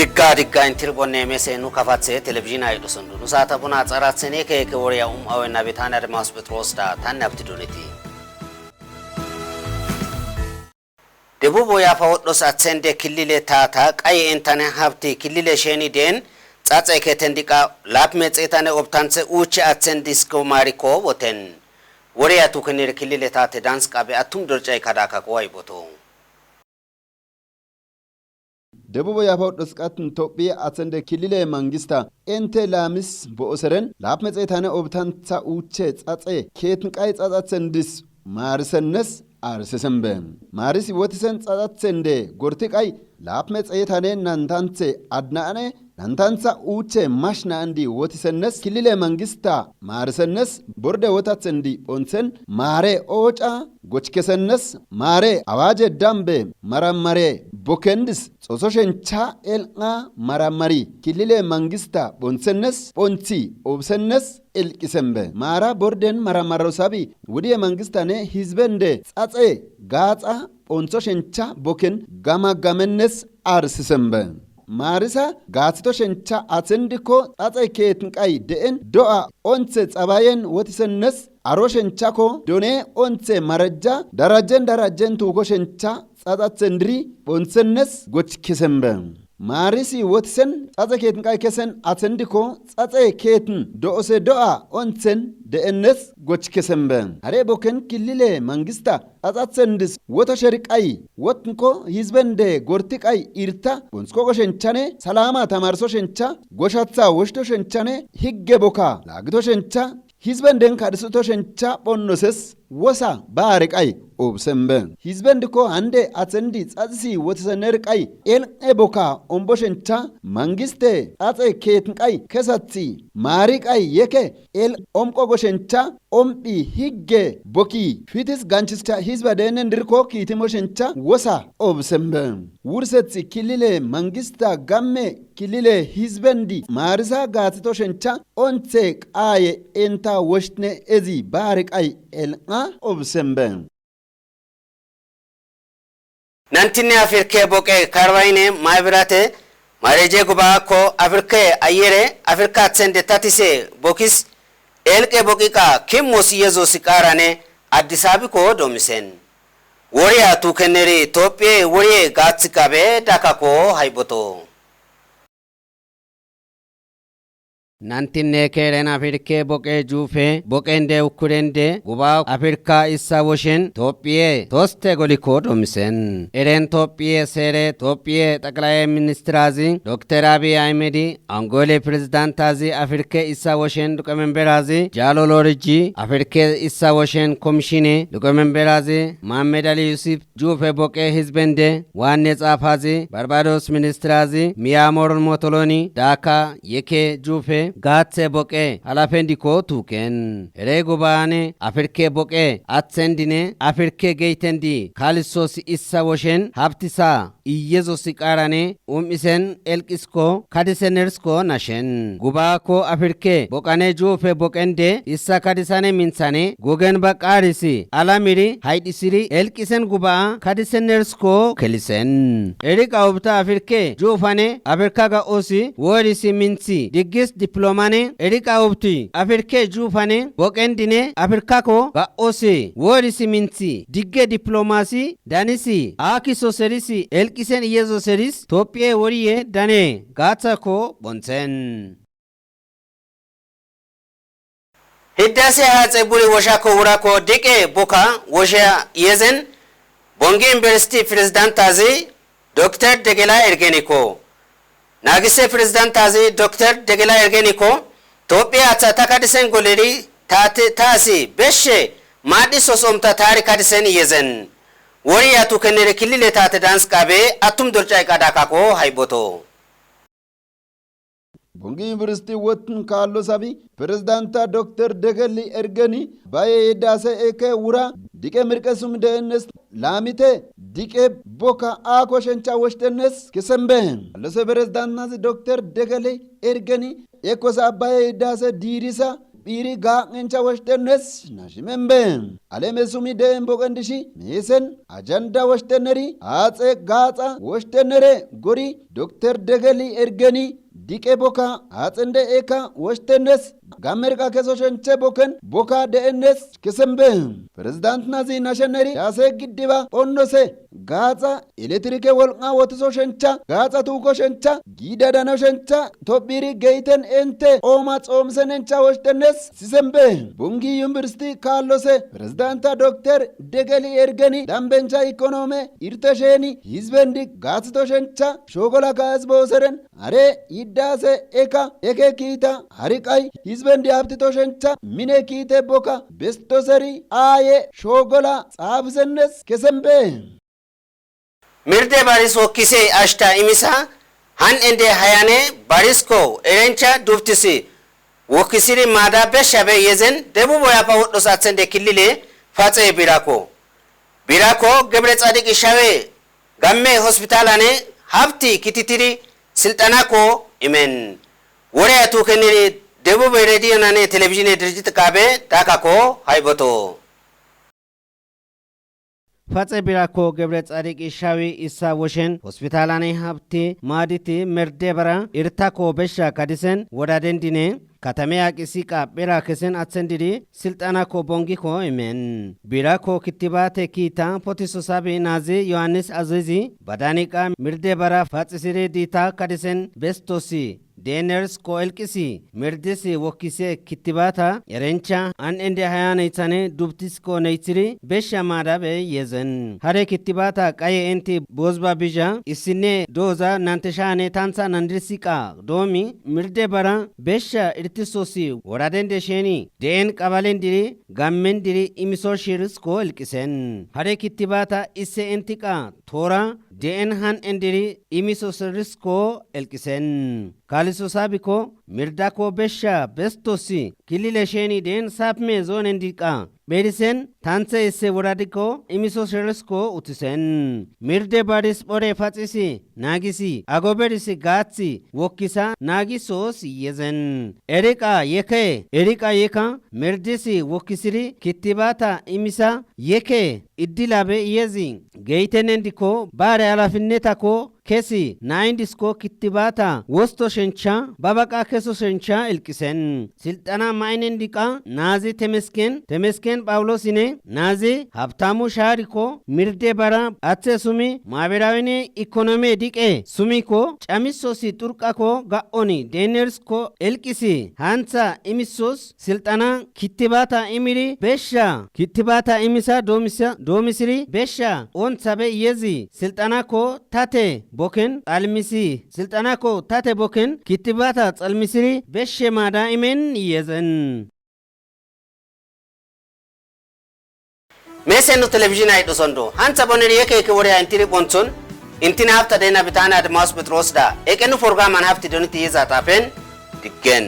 digga intirbonne mesenu kafatse televizyon aydu sundu nusata buna tsaratsene ke woriya awena betana de mas petrosta tanapti doniti debubo ya fawdo satsende kilile tata qay entane habti kilile sheni den tsatse ketendika lapme tsetane optanse uchi atsendisko mariko woten woriya tukenir kilile tate dance qabe atum dorjay kadaka koy boto ደቡብ ያፈውድስ ቃትን ኢትዮጵያ አጸንደ ክልለ መንግስታ ኤንተ ላምስ ቦሰረን ላፕመጽታነ ኦብታንታ ኡቼ ጻጼ ኬትን ቃይ ጻጻጸንድስ ማርሰነስ አርሰሰምበ ማርሲ ወትሰን ጻጻጸንደ ጎርቲ ቃይ ላፕመጽታነ ናንታንተ አድናአነ ናንታንሳ ኡቼ ማሽና እንዲ ወትሰነስ ክልለ መንግስታ ማርሰነስ ቦርደ ወታጸንዲ ኦንሰን ማሬ ኦጫ ጎችከሰነስ ማሬ አዋጀ ዳምበ መራመሬ ቦከንድስ ጾሶሸንቻ ኤልቃ መራመሪ ክልለ መንግስታ ቦንሰነስ ፖንቲ ኦብሰነስ ኤልቂሰምበ ማራ ቦርደን መራመረውሳቢ ወዲየ መንግስታነ ህዝበንደ ጻጼ ጋጻ ፖንሶሸንቻ ቦከን ጋማጋመነስ አርስሰምበ ማርሳ ጋትቶ ሸንቻ አትንድኮ ጻጼ ኬትን ቃይ ደን ዶአ ኦንሴ ጸባየን ወትሰነስ አሮሸንቻኮ ዶኔ ኦንሴ መረጃ ደራጀን ቱኮ ሸንቻ ጻጻጽንድሪ ኦንሰነስ ጎችከሰምበ ማርሲ ወትሰን ጻጼ ኬትን ቃይ ከሰን አትንድኮ ጻጼ ኬትን ዶኦሴ ዶአ ኦንሰን ደእነስ ጎችከሰምበ አሬ ቦከን ክልለ መንግስታ ጻጻጽንድስ ወተሸርቃይ ወትንኮ ህዝበንደ ጎርቲቃይ ኢርታ ወንስኮ ጎሸንቻኔ ሰላማ ተማርሶ ሸንቻ ጎሻትሳ ወሽቶ ሸንቻኔ ህገ ቦካ ላግቶ ሸንቻ ህዝበንደን ካድስቶ ሸንቻ ጶኖሰስ ወሳ ባርቃይ ኦብሰምበ ህዝበንድኮ አንዴ አጸንዲ ጻጽሲ ወተሰነርቃይ ኤልቄ ቦካ ኦምቦ ሸንቻ መንግስቴ ጻጼ ኬትንቃይ ከሳትሲ ማሪቃይ የከ ኤል ኦምቆ ጎሸንቻ ኦምቢ ህገ ቦኪ ፊትስ ጋንችስቻ ህዝበ ደነን ድርኮ ኪቲሞ ሸንቻ ወሳ ኦብሰምበ ውርሰትሲ ክልለ መንግስታ ጋሜ ክልለ ህዝበንዲ ማርሳ ጋትቶ ሸንቻ ኦንሴ ቃየ ኤንታ ወሽነ ኤዚ ባርቃይ ኤልቃ ኦብሰምበ ናንቲኔ አፍሪካ ቦቄ ካርባይኔ ማይብራቴ ማሬጄ ጉባኮ አፍሪካ አየሬ አፍሪካ አትሰንደ ታቲሴ ቦኪስ ኤልቄ ቦቂቃ ኪሞስ የዞ ሲቃራኔ አዲስ አበባ ዶሚሰን ወሪያ ቱከነሪ ኢትዮጵያ ወሪዬ ጋትስካቤ ዳካኮ ሃይቦቶ ናንቲኔ ከረና አፍሪካ ቦቄ ጁፌ ቦቄንደ ውኩሬንደ ጉባ አፍሪካ ኢሳቦሽን ኢትዮጵያ ቶስቴ ጎሊኮ ዶሚሰን ኤሬን ኢትዮጵያ ሴሬ ኢትዮጵያ ጠቅላይ ሚኒስትር አዚ ዶክተር አብይ አህመድ አንጎሌ ፕሬዝዳንት አዚ አፍሪካ ኢሳቦሽን ሊቀመንበር አዚ ጃሎ ሎርጂ አፍሪካ ኢሳቦሽን ኮሚሽኔ ሊቀመንበር አዚ መሐመድ አሊ ዩሱፍ ጁፌ ቦቄ ህዝበንደ ዋኔ ጻፋዚ ባርባዶስ ሚኒስትር አዚ ሚያሞር ሞቶሎኒ ዳካ የኬ ጁፌ ጋትሴ ቦቄ ሀላፌንዲኮ ቱኬን ሬጉ ባኔ አፍሪኬ ቦቄ አትሰንዲኔ አፍሪኬ ገይተንዲ ካልሶስ ኢሳቦሽን ሀብቲሳ ኢየዞስ ቃራኔ ኡምኢሰን ኤልቂስኮ ካዲሰነርስኮ ናሸን ጉባኮ አፍሪኬ ቦቃኔ ጁፌ ቦቄንዴ ኢሳ ካዲሳኔ ሚንሳኔ ጎገን በቃሪሲ አላሚሪ ሃይዲሲሪ ኤልቂሰን ጉባ ካዲሰነርስኮ ከሊሰን ኤሪቃ ውብታ አፍሪኬ ጁፋኔ አፍሪካ ጋኦሲ ወሪሲ ሚንሲ ዲግስ ዲፕሎማኔ ኤሪቃ ውብቲ አፍሪኬ ጁፋኔ ቦቄንዲኔ አፍሪካኮ ጋኦሲ ወሪሲ ሚንሲ ዲጌ ዲፕሎማሲ ዳኒሲ አኪሶ ሰሪሲ ኤልቂሰን ኢየዞ ሰሪስ ኢትዮጵያ ወሪዬ ዳኔ ጋታኮ ቦንሰን ህዳሴ ሀጼ ቡሪ ወሻኮ ውራኮ ዲቄ ቦካ ወሻ የዘን ቦንጌ ዩኒቨርሲቲ ፕሬዝዳንት አዚ ዶክተር ደገላ ኤርጌኒኮ ናግሴ ፕሬዝዳንት አዚ ዶክተር ደገላ ኤርጌኒኮ ኢትዮጵያ ታካዲሰን ጎሌሪ ታሲ በሼ ማዲስ ሶሶምታ ታሪክ አዲሰን የዘን ወሪያ ቱከነሪ ክልለ ታተ ዳንስ ቃቤ አቱም ዶርጫይ ቃዳካኮ ሃይቦቶ ቦንጊ ዩኒቨርሲቲ ወትን ካሎ ሳቢ ፕሬዝዳንታ ዶክተር ደገሊ ኤርገኒ ባየ ዳሰ ኤከ ውራ ዲቄ ምርቀሱም ደነስ ላሚቴ ዲቄ ቦካ አኮ ሸንቻ ወሽተነስ ከሰምበን ለሰ ፕሬዝዳንት ዶክተር ደገሊ ኤርገኒ ኤኮሳ ባየ ዳሰ ዲሪሳ ቢሪ ጋንቻ ወሽተነስ ናሽመንበን አለመሱሚ ደን ቦቀንድሺ ሜሰን አጀንዳ ወሽተነሪ አጼ ጋጻ ወሽተነሬ ጎሪ ዶክተር ደገሊ ኤርገኒ ዲቄ ቦካ አጽንደ ኤካ ወሽተነስ ጋሜሪካ ከሶሸንቸ ቦከን ቦካ ደእነስ ክሰምበ ፕሬዝዳንት ናዚ ናሸነሪ ያሴ ግድባ ኦኖሴ ጋጻ ኤሌክትሪክ ወልቃ ወትሶ ሸንቻ ጋጻ ቱኮ ሸንቻ ጊዳዳኖ ሸንቻ ቶቢሪ ገይተን ኤንቴ ኦማ ጾምሰነንቻ ወሽተነስ ሲሰምበ ቡንጊ ዩኒቨርሲቲ ካሎሴ ፕሬዝዳንታ ዶክተር ደገሊ ኤርገኒ ዳምበንቻ ኢኮኖሜ ኢርተሼኒ ሂዝበንዲ ጋጽቶ ሸንቻ ሾጎላ ጋዝ ቦሰረን አሬ ይዳሴ ኤካ ኤኬ ኪታ አሪቃይ ሂዝበንዲ ሀብትቶ ሸንቻ ሚኔ ኪቴ ቦካ ቤስቶሰሪ አዬ ሾጎላ ጻብሰነስ ከሰምበ mirde baris wokkise ashta imisa han ende hayane barisko erencha duftisi wokkisiri mada beshabe yezen debu boya pa woddo satsende killile fatse birako gebre tsadik ishawe gamme hospitalane hafti kititiri siltanako imen wore atu keniri debu be radio nane television dirjit kabe takako hayboto fatse birako gebre tsadik ishawi isa woshen hospitalane hafti maditi merdebara irtako besha kadisen wodadendine katame akisika bera kesen atsendiri siltana ko bongi ko imen birako kitibate kita potiso sabi nazi yohannes azizi badanika mirdebara fatsisire dita kadisen bestosi deners ko elkisi mirdisi wokise kitibata erencha an ende hayana itane dubtis ko neitiri besha madabe yezen hare kitibata kaye enti bozba bija isine doza nanteshane tansa nandrisika domi mirdebara besha irtisosi woradende sheni den kabalendiri gammendiri imiso shiris ko elkisen hare kitibata isse entika thora den han endiri imiso shiris ko elkisen kaliso sabiko mirdako besha bestosi kilile sheni den sapme zonendika Medicine tanse isse woradiko imiso sherisko utisen mirde baris ore fatsisi nagisi agoberisi gatsi wokisa nagisos yezen erika yeka mirdisi wokisiri kitibata imisa yeke iddilabe yezi geitenendiko bare alafinnetako kesi naindisko kitibata wosto shencha babaka keso shencha elkisen siltana mainendika nazi temesken ጳውሎስine nazi habtamu shariko mirde bara atse sumi maberawine economy dike sumiko chamisosi turqako gaoni denersko elkisi hansa imisos siltana kitibata imiri besha kitibata imisa domisiri besha on sabe yezi siltana ko tate boken almisi siltana ko tate boken kitibata tsalmisiri beshe mada imen yezen mesenu television ay dosondo hansa boneri yeke wore antiri bonson intina hafta dena bitana admas petrosda ekenu program an hafti doniti yeza tapen digen